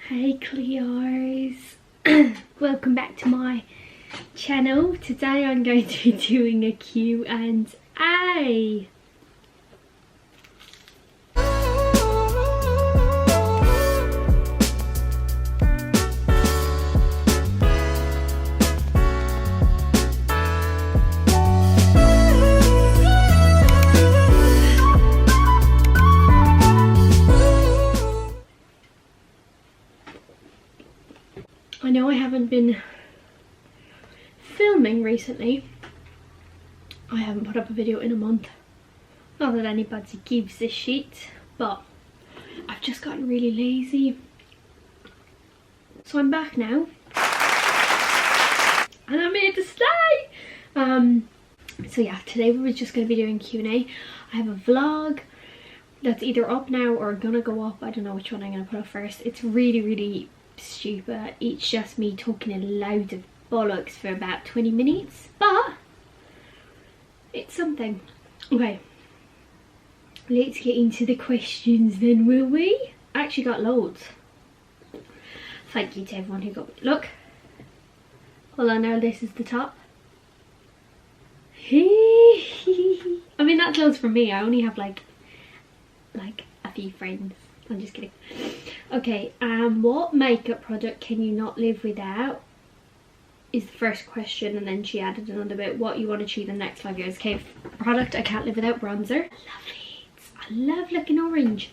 Hey Clears, welcome back to my channel. Today I'm going to be doing a Q&A. I know I haven't been filming recently. I haven't put up a video in a month. Not that anybody gives a shit, but I've just gotten really lazy. So I'm back now. And I'm here to stay! So yeah, today we were just going to be doing Q&A. I have a vlog that's either up now or gonna go up. I don't know which one I'm going to put up first. It's really stupid. It's just me talking a load of bollocks for about 20 minutes, but it's something. Okay, let's get into the questions then, will we? I actually got loads. Thank you to everyone who got, look, hold on now, this is the top. I mean, that's loads from me. I only have like a few friends. I'm just kidding. Okay, what makeup product can you not live without? Is the first question, and then she added another bit. What you want to achieve in the next 5 years? Okay, product I can't live without, bronzer. I love it. I love looking orange.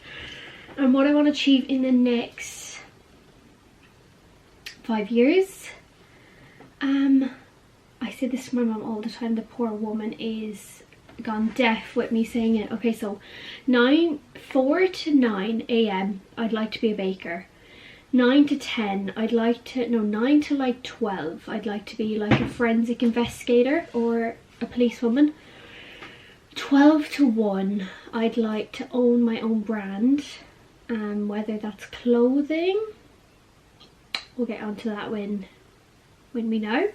And what I want to achieve in the next 5 years? I say this to my mum all the time. The poor woman is gone deaf with me saying it. Okay, so 4 to 9 a.m. I'd like to be a baker. 9 to 10 I'd like to, no, 9 to like 12 I'd like to be like a forensic investigator or a policewoman. 12 to 1 I'd like to own my own brand, whether that's clothing. We'll get onto that when we know.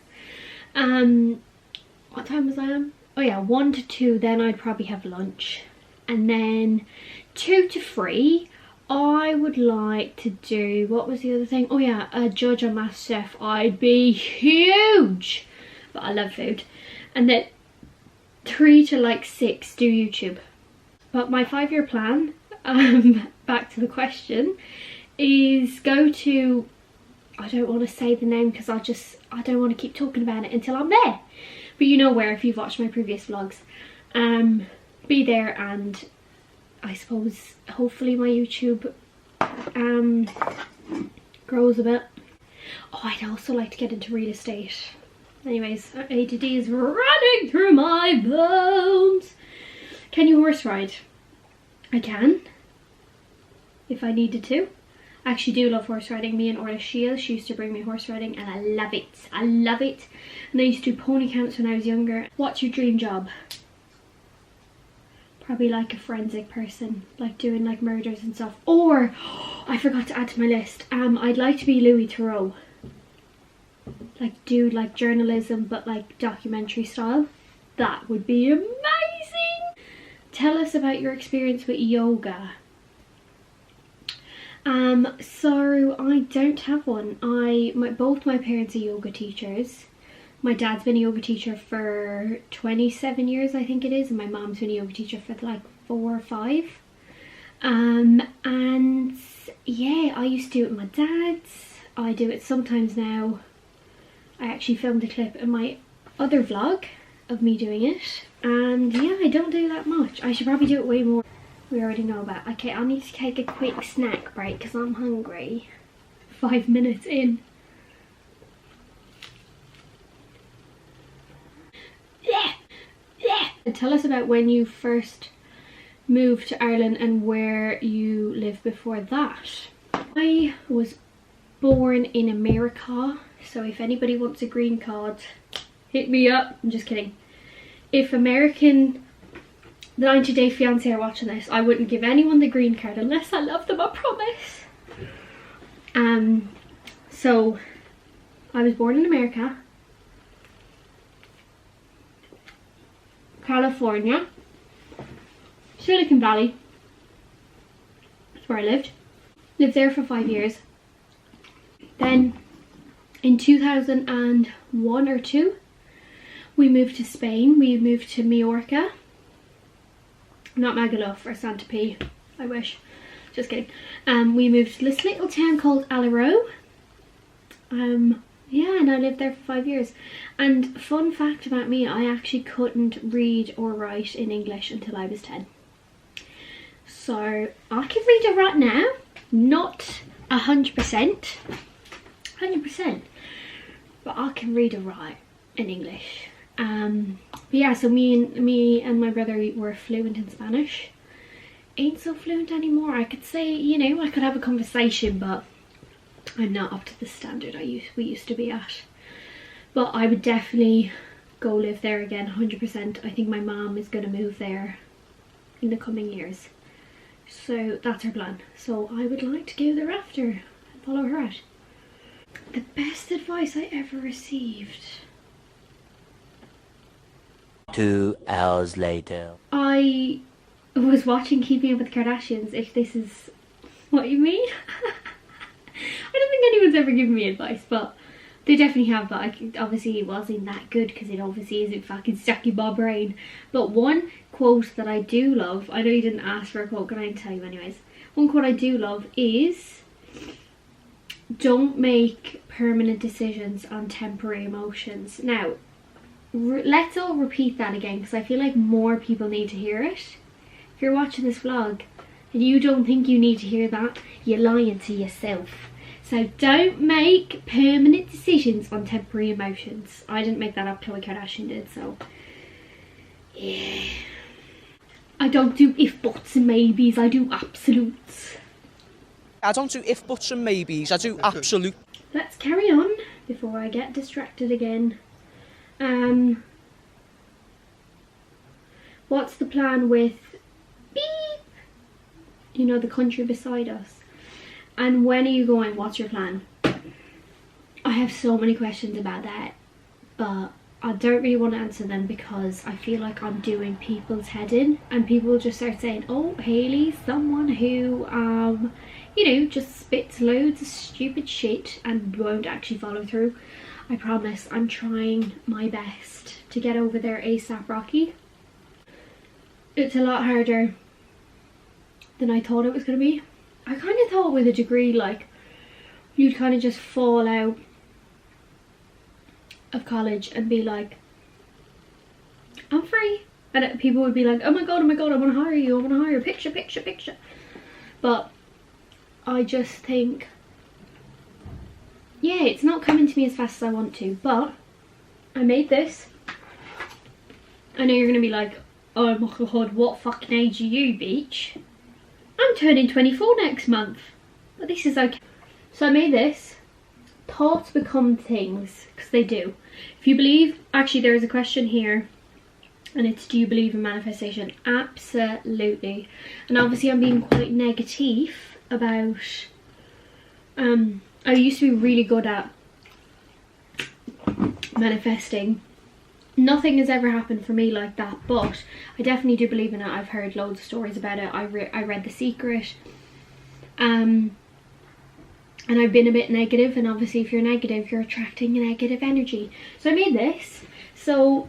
What time was I on? Oh yeah, 1 to 2, then I'd probably have lunch. And then 2 to 3, I would like to do, what was the other thing? Oh yeah, a judge on MasterChef. I'd be huge, but I love food. And then 3 to like 6, do YouTube. But my 5-year plan, back to the question, is go to, I don't want to say the name because I don't want to keep talking about it until I'm there. But you know where if you've watched my previous vlogs. Be there, and I suppose hopefully my YouTube grows a bit. Oh, I'd also like to get into real estate. Anyways, ADD is running through my bones. Can you horse ride? I can, if I needed to. I actually do love horse riding. Me and Orla Shield, she used to bring me horse riding and I love it. I love it. And I used to do pony camps when I was younger. What's your dream job? Probably like a forensic person, like doing like murders and stuff. Or, I forgot to add to my list, I'd like to be Louis Theroux. Like do like journalism but like documentary style. That would be amazing. Tell us about your experience with yoga. So I don't have one. Both my parents are yoga teachers. My dad's been a yoga teacher for 27 years, I think it is, and my mom's been a yoga teacher for like 4 or 5. And yeah, I used to do it with my dad's. I do it sometimes now. I actually filmed a clip in my other vlog of me doing it. And yeah, I don't do that much. I should probably do it way more. We already know about. Okay, I need to take a quick snack break because I'm hungry. 5 minutes in. Tell us about when you first moved to Ireland and where you lived before that. I was born in America, so if anybody wants a green card, hit me up. I'm just kidding. If the 90 Day Fiancé are watching this, I wouldn't give anyone the green card unless I love them, I promise. So I was born in America, California, Silicon Valley. That's where I lived. Lived there for 5 years. Then in 2001 or 2, we moved to Spain. We moved to Majorca. Not Magaluf or Santa P, I wish. Just kidding. We moved to this little town called Alaro. Yeah, and I lived there for 5 years. And fun fact about me, I actually couldn't read or write in English until I was 10. So I can read or write now, not 100%, but I can read or write in English. But yeah, so me and my brother were fluent in Spanish. Ain't so fluent anymore. I could say, you know, I could have a conversation, but I'm not up to the standard we used to be at. But I would definitely go live there again, 100%. I think my mom is going to move there in the coming years. So that's her plan. So I would like to go there after and follow her out. The best advice I ever received. 2 hours later. I was watching Keeping Up with the Kardashians, if this is what you mean. I don't think anyone's ever given me advice, but they definitely have. But obviously it wasn't that good because it obviously isn't fucking stuck in my brain. But one quote that I do love, I know you didn't ask for a quote, can I tell you anyways? One quote I do love is, don't make permanent decisions on temporary emotions. Now, let's all repeat that again because I feel like more people need to hear it. If you're watching this vlog and you don't think you need to hear that, you're lying to yourself. So don't make permanent decisions on temporary emotions. I didn't make that up, Khloe Kardashian did, so yeah. I don't do if, buts and maybes, I do absolutes. I don't do if, buts and maybes, I do absolute. Let's carry on before I get distracted again. What's the plan with beep? You know, the country beside us. And when are you going? What's your plan? I have so many questions about that, but I don't really want to answer them because I feel like I'm doing people's head in, and people will just start saying, oh, Hayley's someone who, you know, just spits loads of stupid shit and won't actually follow through. I promise I'm trying my best to get over there ASAP Rocky. It's a lot harder than I thought it was going to be. I kind of thought with a degree, like, you'd kind of just fall out of college and be like, I'm free. And people would be like, oh my god, I want to hire you, I want to hire, picture. But I just think, yeah, it's not coming to me as fast as I want to, but I made this. I know you're going to be like, oh my god, what fucking age are you, bitch? I'm turning 24 next month, but this is okay. So I made this. Thoughts become things, because they do. If you believe, actually there is a question here, and it's, do you believe in manifestation? Absolutely. And obviously I'm being quite negative about, I used to be really good at manifesting. Nothing has ever happened for me like that, but I definitely do believe in it. I've heard loads of stories about it. I read The Secret, and I've been a bit negative, and obviously if you're negative, you're attracting negative energy. So I made this. So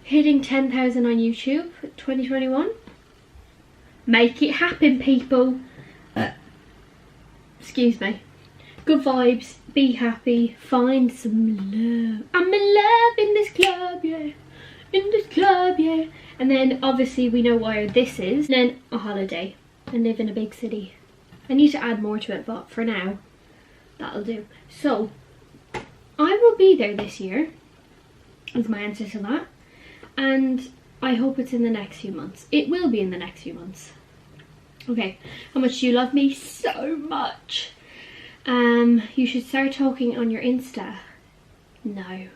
hitting 10,000 on YouTube 2021. Make it happen, people. Excuse me. Good vibes, be happy, find some love. I'm in love in this club, yeah. In this club, yeah. And then obviously we know where this is. And then a holiday and live in a big city. I need to add more to it, but for now, that'll do. So, I will be there this year, is my answer to that. And I hope it's in the next few months. It will be in the next few months. Okay, how much do you love me? So much. You should start talking on your Insta. No.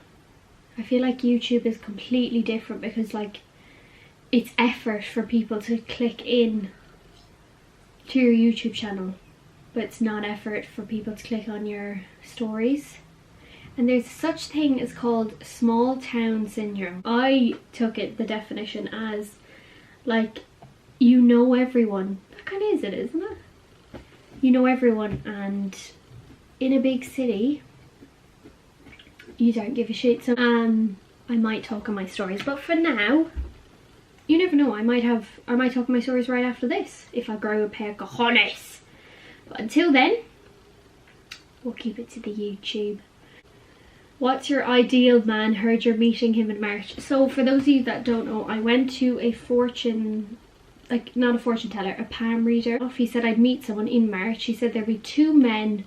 I feel like YouTube is completely different because, like, it's effort for people to click in to your YouTube channel, but it's not effort for people to click on your stories. And there's such thing as called small town syndrome. I took it, the definition, as like, you know everyone. That kind of is it, isn't it? You know everyone, and in a big city, you don't give a shit. So I might talk on my stories, but for now, you never know, I might talk on my stories right after this if I grow a pair of cojones. But until then, we'll keep it to the YouTube. What's your ideal man? Heard you're meeting him in March. So for those of you that don't know, I went to a fortune, like not a fortune teller, a palm reader. He said I'd meet someone in March. He said there'd be 2 men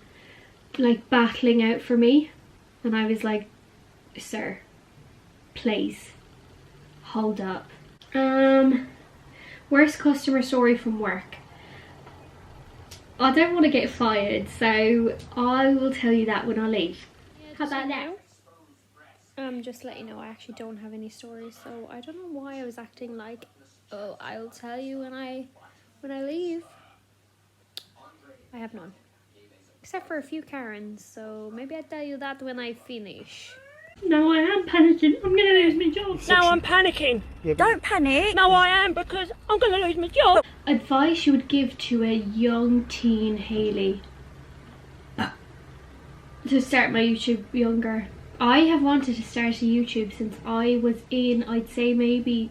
like battling out for me, and I was like, sir, please hold up. Worst customer story from work. I don't want to get fired, so I will tell you that when I leave. How about that? Just to let you know, I actually don't have any stories, so I don't know why I was acting like, oh, I'll tell you when I leave. I have none. Except for a few Karens, so maybe I'll tell you that when I finish. No, I am panicking. I'm gonna lose my job. No, I'm panicking. Yeah, don't panic. No, I am, because I'm gonna lose my job. Advice you would give to a young teen Hailey to start my YouTube younger. I have wanted to start a YouTube since I was in, I'd say maybe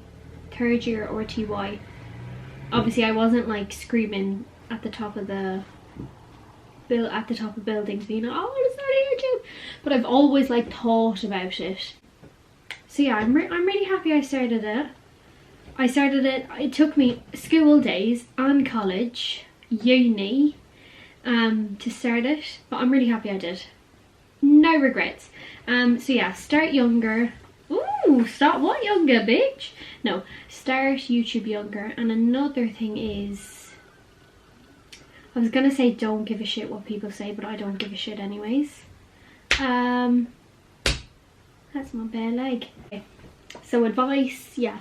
3rd year or TY. Obviously I wasn't like screaming at the top of the buildings being like, oh, I want to start a YouTube, but I've always like thought about it. So yeah, I'm really happy I started it. It took me school days and college, uni, to start it, but I'm really happy I did. No regrets. So yeah, start younger. Ooh, start what younger, bitch? No, start YouTube younger. And another thing is, I was gonna say don't give a shit what people say, but I don't give a shit anyways. That's my bare leg. Okay. So advice, yeah,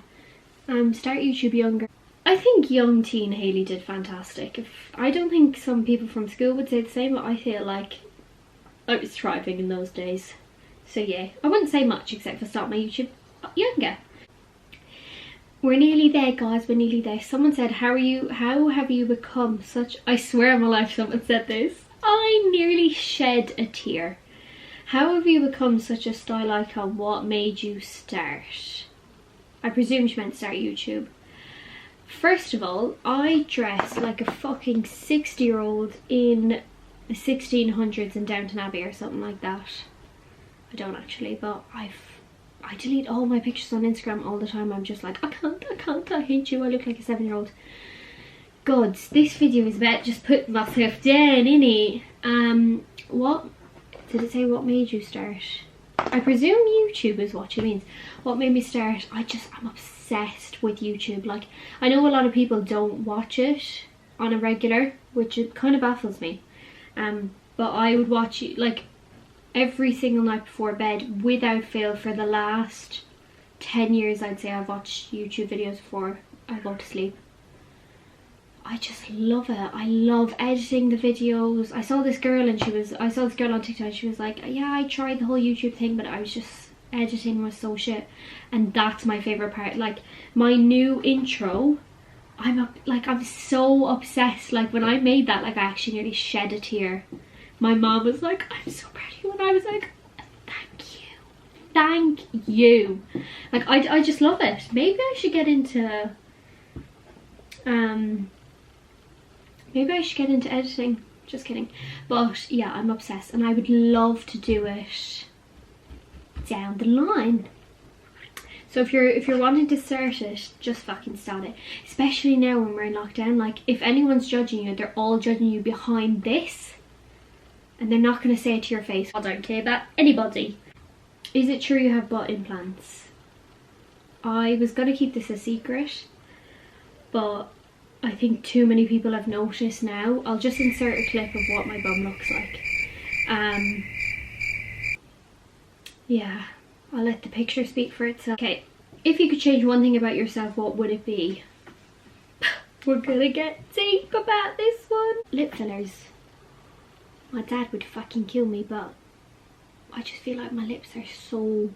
start YouTube younger. I think young teen Hailey did fantastic. I don't think some people from school would say the same, but I feel like I was thriving in those days. So yeah, I wouldn't say much except for start my YouTube younger. We're nearly there, guys, we're nearly there. Someone said, how have you become such... I swear on my life someone said this. I nearly shed a tear. How have you become such a style icon? What made you start? I presume she meant start YouTube. First of all, I dressed like a fucking 60-year-old in the 1600s in Downton Abbey or something like that. I don't actually, but I delete all my pictures on Instagram all the time. I'm just like, I can't, I hate you, I look like a 7-year-old. Gods, this video is about just putting myself down, innit? What did it say? What made you start? I presume YouTube is what she means. What made me start? I'm obsessed with YouTube. Like, I know a lot of people don't watch it on a regular, which it kind of baffles me. But I would watch it like every single night before bed without fail for the last 10 years. I'd say I've watched YouTube videos before I go to sleep. I just love it. I love editing the videos. I saw this girl on TikTok and she was like, yeah, I tried the whole YouTube thing, but I was just, editing was so shit. And that's my favourite part. Like, my new intro, I'm so obsessed. Like, when I made that, like, I actually nearly shed a tear. My mom was like, I'm so proud of you, and I was like, thank you. Like, I just love it. Maybe I should get into editing. Just kidding. But yeah, I'm obsessed and I would love to do it down the line. So if you're wanting to start it, just fucking start it. Especially now when we're in lockdown. Like, if anyone's judging you, they're all judging you behind this. And they're not going to say it to your face. I don't care about anybody. Is it true you have butt implants? I was going to keep this a secret, but I think too many people have noticed now. I'll just insert a clip of what my bum looks like. Yeah, I'll let the picture speak for itself. Okay, if you could change one thing about yourself, what would it be? We're gonna get deep about this one. Lip fillers. My dad would fucking kill me, but I just feel like my lips are so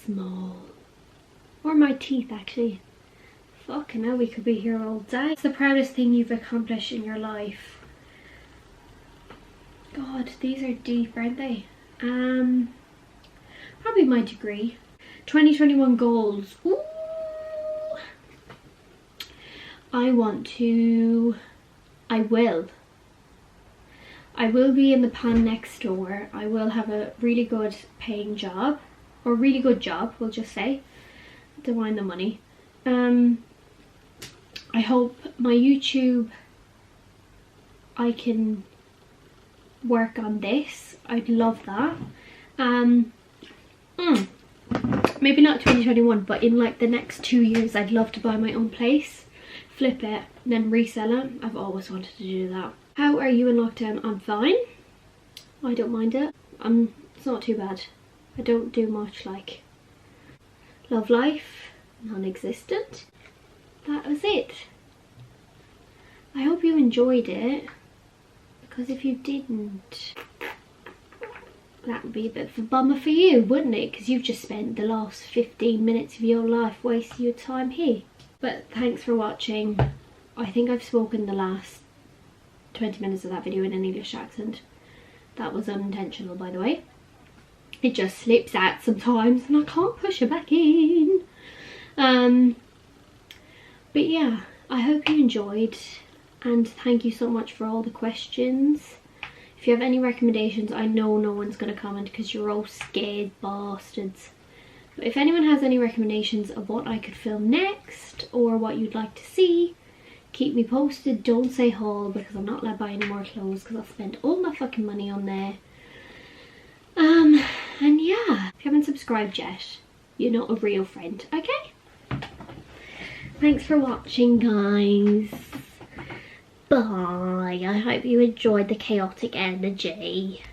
small. Or my teeth, actually. Fucking hell, we could be here all day. What's the proudest thing you've accomplished in your life? God, God, these are deep, aren't they? Probably my degree. 2021 goals. Ooh. I will be in the pan next door. I will have a really good paying job, or really good job, we'll just say. Don't mind the money. I hope my YouTube, I can work on this. I'd love that. Maybe not 2021, but in like the next 2 years, I'd love to buy my own place, flip it, and then resell it. I've always wanted to do that. How are you in lockdown? I'm fine. I don't mind it. It's not too bad. I don't do much, like love life, non-existent. That was it. I hope you enjoyed it, because if you didn't, that would be a bit of a bummer for you, wouldn't it? Because you've just spent the last 15 minutes of your life wasting your time here. But thanks for watching. I think I've spoken the last 20 minutes of that video in an English accent. That was unintentional, by the way. It just slips out sometimes and I can't push it back in. But yeah, I hope you enjoyed, and thank you so much for all the questions. If you have any recommendations, I know no one's going to comment because you're all scared bastards. But if anyone has any recommendations of what I could film next or what you'd like to see, keep me posted. Don't say haul, because I'm not allowed to buy any more clothes because I've spent all my fucking money on there. And yeah, if you haven't subscribed yet, you're not a real friend, okay? Thanks for watching, guys. Bye. I hope you enjoyed the chaotic energy.